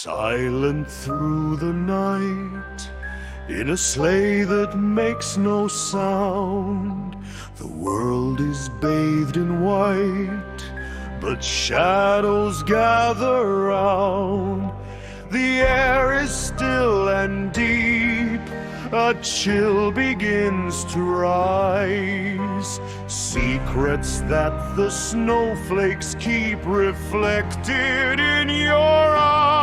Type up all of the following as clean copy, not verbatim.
Silent through the night, in a sleigh that makes no sound, the world is bathed in white, but shadows gather round. The air is still and deep, a chill begins to rise. Secrets that the snowflakes keep reflected in your eyes.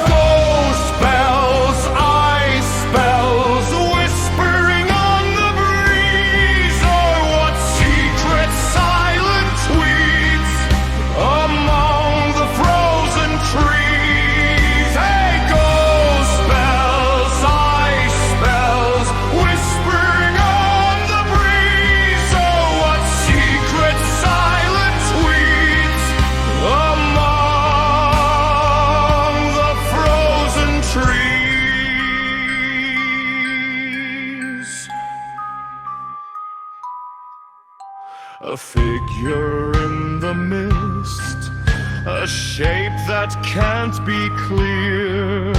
Ghost bells, ice bells, whispering on the breeze. Oh, what secret silent tweets among the frozen trees. Hey, ghost bells, ice bells, whispering on the breeze. Oh, what secret silent tweets among the frozen trees. A figure in the mist, a shape that can't be clear,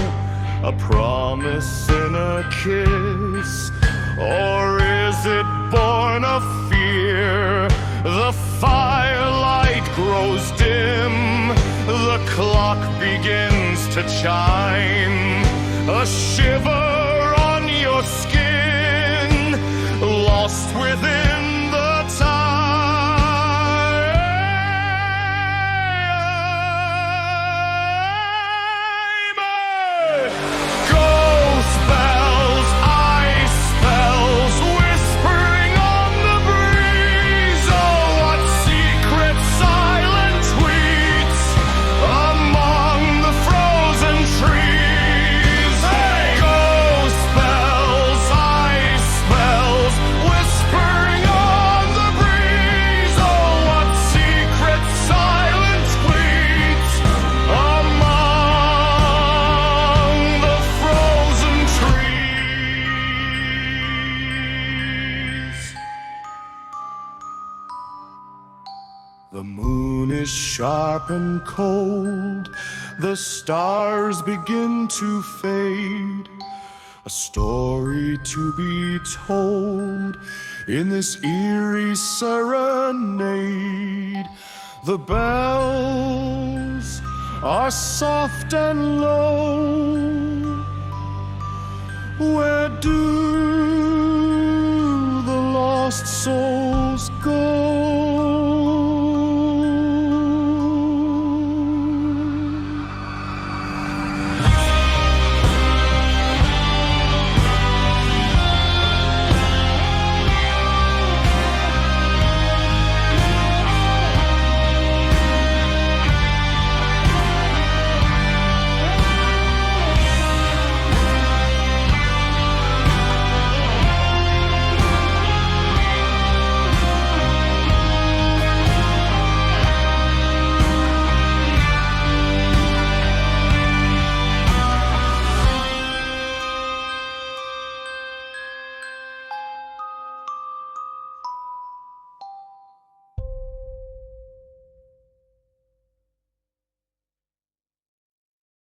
a promise in a kiss, or is it born of fear? The firelight grows dim, the clock begins to chime, a shiver on your skin, lost within the time. Ghost bells, ice bells, whispering on the breeze. Oh, what secret silent tweets among the frozen trees. Hey, ghost bells, ice bells, whispering on the breeze. Oh, what secret silent tweets among the frozen trees. The moon is sharp and cold, the stars begin to fade, a story to be told in this eerie serenade. The bells are soft and low. Where do the lost souls go?